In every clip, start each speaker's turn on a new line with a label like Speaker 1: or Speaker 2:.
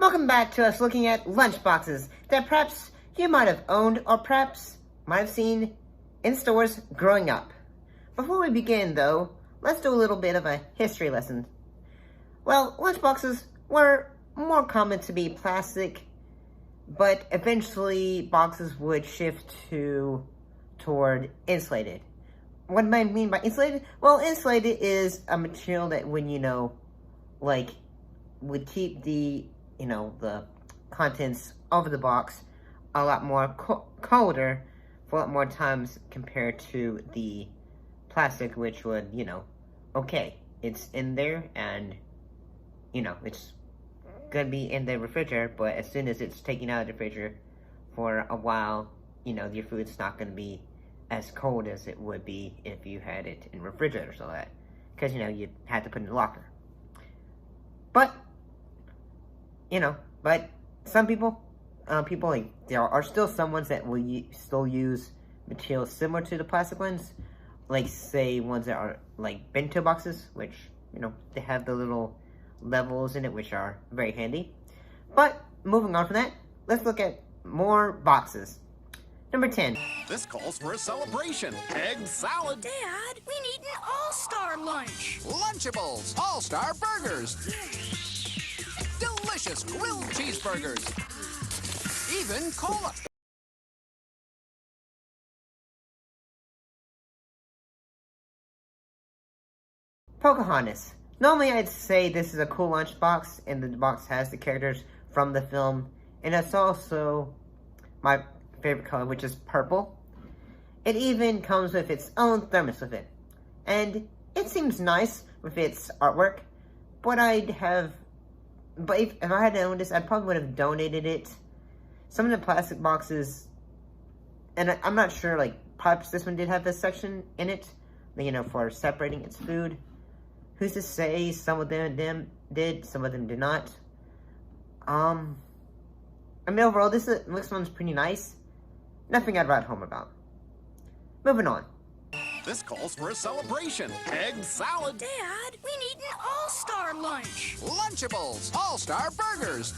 Speaker 1: Welcome back to us looking at lunchboxes that perhaps you might have owned or perhaps might have seen in stores growing up. Before we begin though, let's do a little bit of a history lesson. Well, lunchboxes were more common to be plastic, but eventually boxes would shift toward insulated. What do I mean by insulated? Well, insulated is a material that would keep the contents of the box a lot more colder for a lot more times compared to the plastic, which would, okay, it's in there and, it's gonna be in the refrigerator, but as soon as it's taken out of the refrigerator for a while, your food's not gonna be as cold as it would be if you had it in the refrigerator, so that, because, you had to put it in the locker. But some people, there are still some ones that will still use materials similar to the plastic ones, like say ones that are like bento boxes, which, they have the little levels in it, which are very handy. But moving on from that, let's look at more boxes. Number 10.
Speaker 2: This calls for a celebration. Egg salad.
Speaker 3: Dad, we need an all-star lunch.
Speaker 2: Lunchables. All-star burgers. Delicious grilled cheeseburgers. Even cola.
Speaker 1: Pocahontas. Normally I'd say this is a cool lunchbox, and the box has the characters from the film, and it's also my favorite color, which is purple. It even comes with its own thermos with it, and it seems nice with its artwork, but if I had owned this, I probably would have donated it. Some of the plastic boxes, and I'm not sure, perhaps this one did have this section in it, for separating its food. Who's to say? Some of them did, some of them did not. Overall, this one's pretty nice. Nothing I'd write home about. Moving on.
Speaker 2: This calls for a celebration. Egg salad.
Speaker 3: Dad, we need an all-star lunch.
Speaker 2: Lunchables. All-star burgers.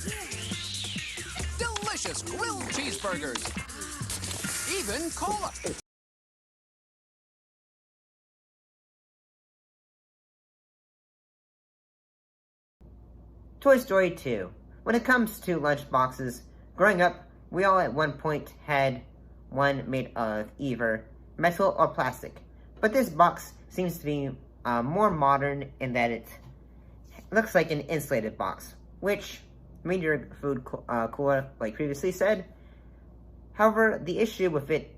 Speaker 2: Delicious grilled cheeseburgers. Even cola.
Speaker 1: Toy Story 2. When it comes to lunchboxes, growing up, we all at one point had one made of either metal or plastic. But this box seems to be more modern in that it looks like an insulated box, which made your food cooler, like previously said. However, the issue with it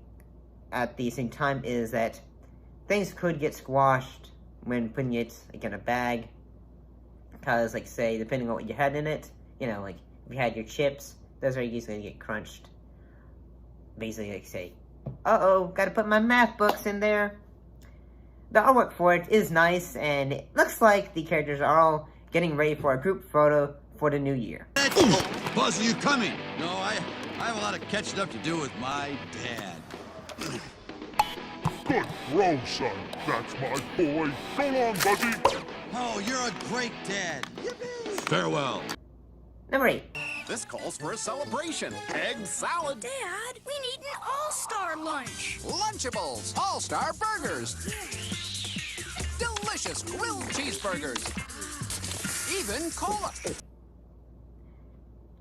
Speaker 1: at the same time is that things could get squashed when putting it in a bag. Because, say, depending on what you had in it, if you had your chips, those are easily going to get crunched. Basically, say, uh-oh, gotta put my math books in there. The artwork for it is nice, and it looks like the characters are all getting ready for a group photo for the new year.
Speaker 4: Buzz, are you coming? No, I have a lot of catching up to do with my dad.
Speaker 5: Good throw, son. That's my boy. Go on, Buzzy.
Speaker 4: Oh, you're a great dad. Yippee! Farewell.
Speaker 1: Number 8.
Speaker 2: This calls for a celebration. Egg salad.
Speaker 3: Dad, we need an all-star lunch.
Speaker 2: Lunchables. All-star burgers. Delicious grilled cheeseburgers. Even cola.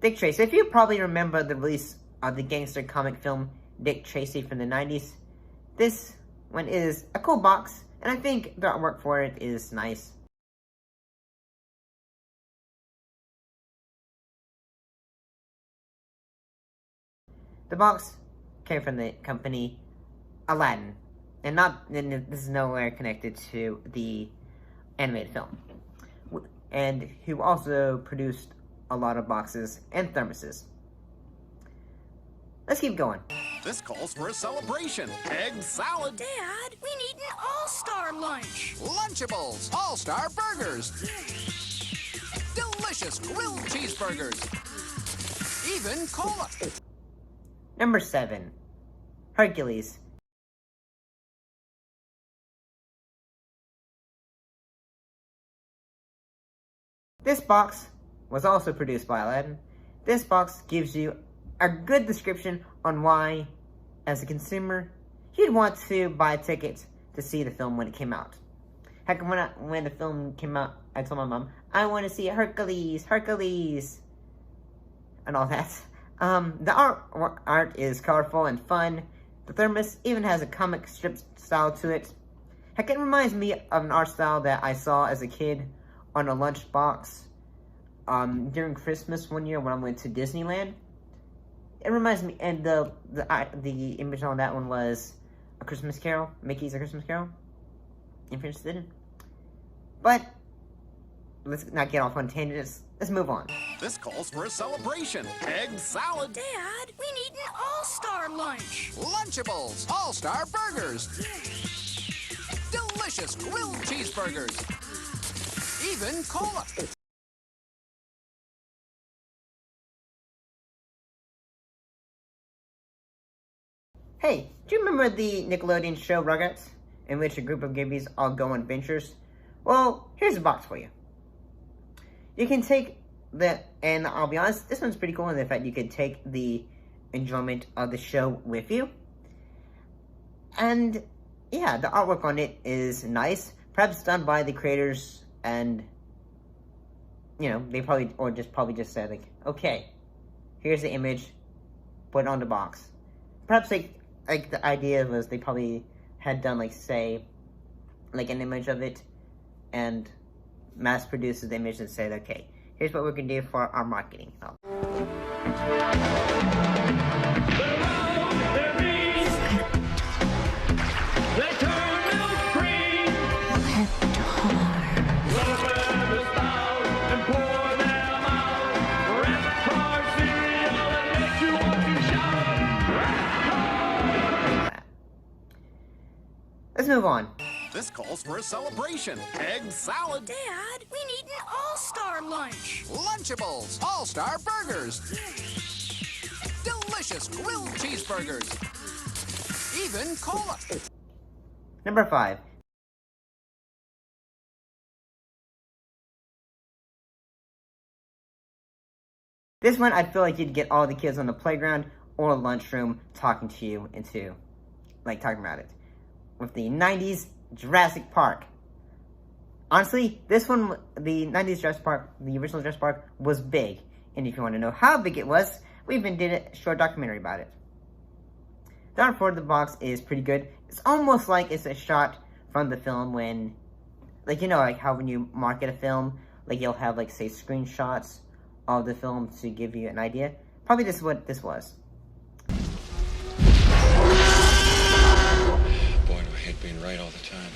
Speaker 1: Dick Tracy. If you probably remember the release of the gangster comic film Dick Tracy from the 90s, this one is a cool box, and I think the artwork for it is nice. The box came from the company Aladdin, and this is nowhere connected to the animated film, and who also produced a lot of boxes and thermoses. Let's keep going.
Speaker 2: This calls for a celebration. Egg salad.
Speaker 3: Dad, we need an all-star lunch.
Speaker 2: Lunchables. All-star burgers. Delicious grilled cheeseburgers. Even cola.
Speaker 1: Number 7. Hercules. This box was also produced by Aladdin, this box gives you a good description on why, as a consumer, you'd want to buy a ticket to see the film when it came out. Heck, when the film came out, I told my mom, I want to see Hercules, and all that. The art is colorful and fun. The thermos even has a comic strip style to it. Heck, it reminds me of an art style that I saw as a kid on a lunchbox during Christmas one year when I went to Disneyland. It reminds me, and the image on that one was A Christmas Carol, Mickey's A Christmas Carol, if you're interested. But let's not get off on tangents. Let's move on.
Speaker 2: This calls for a celebration. Egg salad.
Speaker 3: Dad, we need an all-star lunch.
Speaker 4: Lunchables, all-star burgers. Delicious grilled cheeseburgers. Even cola.
Speaker 1: Hey, do you remember the Nickelodeon show Rugrats, in which a group of Gibbies all go on adventures? Well, here's a box for you. You can take and I'll be honest, this one's pretty cool in the fact you could take the enjoyment of the show with you. And yeah, the artwork on it is nice, perhaps done by the creators, and you know, they probably just said like, okay, here's the image, put it on the box. Perhaps like the idea was they probably had done like, say, like an image of it and mass produces the image and said, okay, here's what we're gonna do for our marketing. Let's move on.
Speaker 2: This calls for a celebration. Egg salad.
Speaker 3: Dad, we need an all-star lunch.
Speaker 4: Lunchables, all-star burgers. Delicious grilled cheeseburgers. Even cola.
Speaker 1: Number 5. This one, I feel like you'd get all the kids on the playground or lunchroom talking to you into, like, talking about it. With the 90s Jurassic Park. Honestly, this one, the 90s Jurassic Park, the original Jurassic Park, was big. And if you want to know how big it was, we even did a short documentary about it. The art for the box is pretty good. It's almost like it's a shot from the film when, like, you know, like how when you market a film, like you'll have, like, say, screenshots of the film to give you an idea. Probably this is what this was.
Speaker 6: Boy, do I hate being right all the time.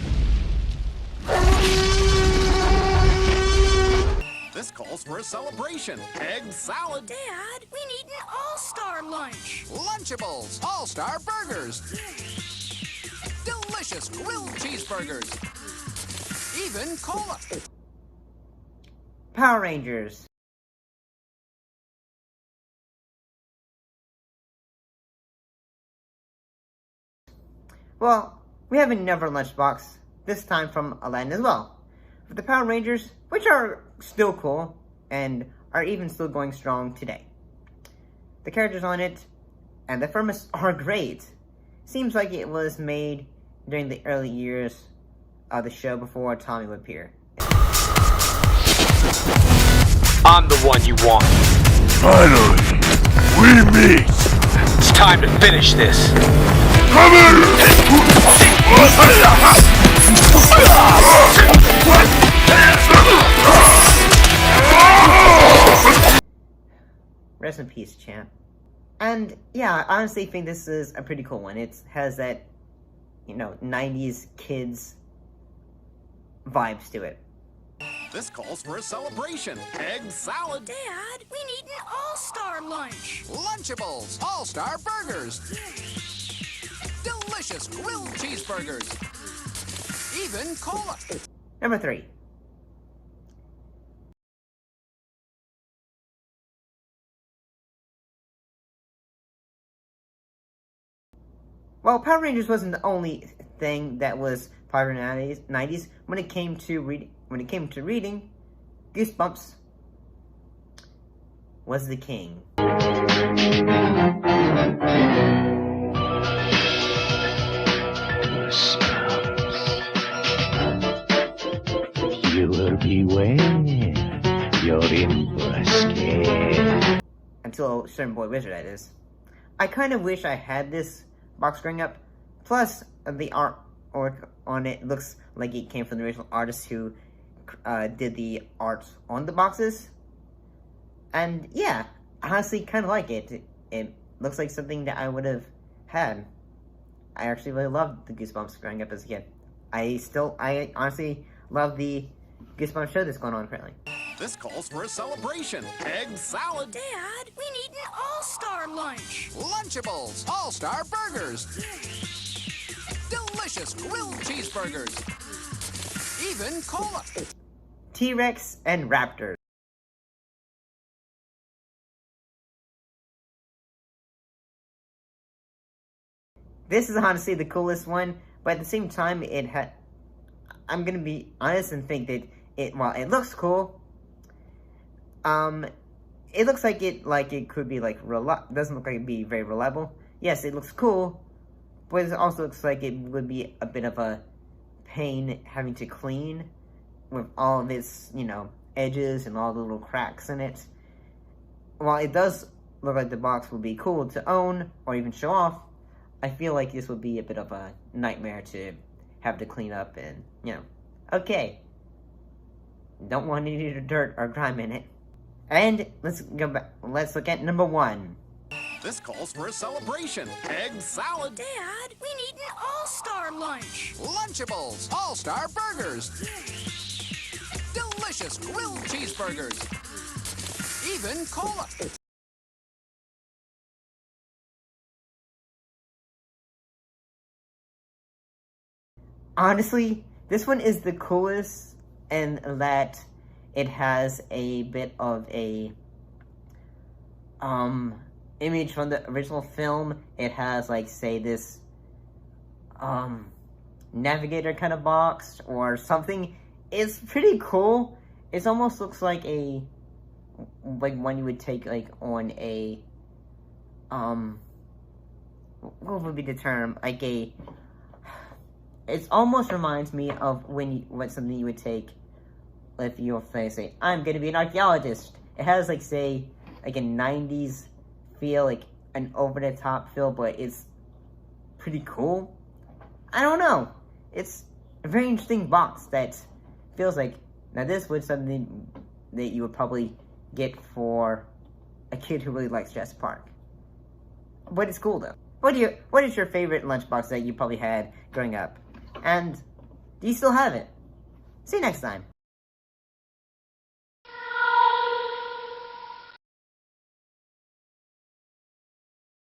Speaker 2: This calls for a celebration. Egg salad.
Speaker 3: Dad, we need an all-star lunch.
Speaker 4: Lunchables, all-star burgers. Delicious grilled cheeseburgers. Even cola.
Speaker 1: Power Rangers. Well, we have another lunchbox, this time from Aladdin as well. For the Power Rangers, which are still cool, and are even still going strong today. The characters on it, and the thermos are great. Seems like it was made during the early years of the show before Tommy would appear.
Speaker 7: I'm the one you want.
Speaker 5: Finally, we meet.
Speaker 7: It's time to finish this.
Speaker 5: Come here.
Speaker 1: Rest in peace, champ. And yeah, I honestly think this is a pretty cool one. It has that, you know, 90s kids vibes to it.
Speaker 2: This calls for a celebration. Egg salad.
Speaker 3: Dad, we need an all-star lunch.
Speaker 4: Lunchables, all-star burgers. Delicious grilled cheeseburgers. Even cola.
Speaker 1: Number 3. Well, Power Rangers wasn't the only thing that was popular in the 90s. When it came to reading, Goosebumps was the king.
Speaker 8: You will beware. You're in for a scare.
Speaker 1: Until Certain Boy Wizard, that is. I kind of wish I had this box growing up. Plus, the artwork on it looks like it came from the original artist who did the art on the boxes. And yeah, I honestly kind of like it. It looks like something that I would have had. I actually really loved the Goosebumps growing up as a kid. I honestly love the Goosebumps show that's going on currently.
Speaker 2: This calls for a celebration. Egg salad.
Speaker 3: Dad, we need an all-star lunch.
Speaker 4: Lunchables, all-star burgers. Delicious grilled cheeseburgers. Even cola.
Speaker 1: T-Rex and Raptors. This is honestly the coolest one, but at the same time, I'm gonna be honest and think that while it looks cool, it looks like it could be doesn't look like it'd be very reliable. Yes, it looks cool, but it also looks like it would be a bit of a pain having to clean with all of its, edges and all the little cracks in it. While it does look like the box would be cool to own or even show off, I feel like this would be a bit of a nightmare to have to clean up and, okay. Don't want any dirt or grime in it. And let's go back. Let's look at number 1.
Speaker 2: This calls for a celebration. Egg salad.
Speaker 3: Dad, we need an all-star lunch.
Speaker 4: Lunchables, all-star burgers. Delicious grilled cheeseburgers. Even cola.
Speaker 1: Honestly, this one is the coolest in that it has a bit of a image from the original film. It has say this navigator kind of box or something. It's pretty cool. It almost looks like one you would take on a what would be the term? It almost reminds me of something you would take if you say, I'm going to be an archaeologist. It has, a 90s feel, an over-the-top feel, but it's pretty cool. I don't know. It's a very interesting box that feels now this was something that you would probably get for a kid who really likes Jurassic Park. But it's cool, though. What is your favorite lunchbox that you probably had growing up? And do you still have it? See you next time.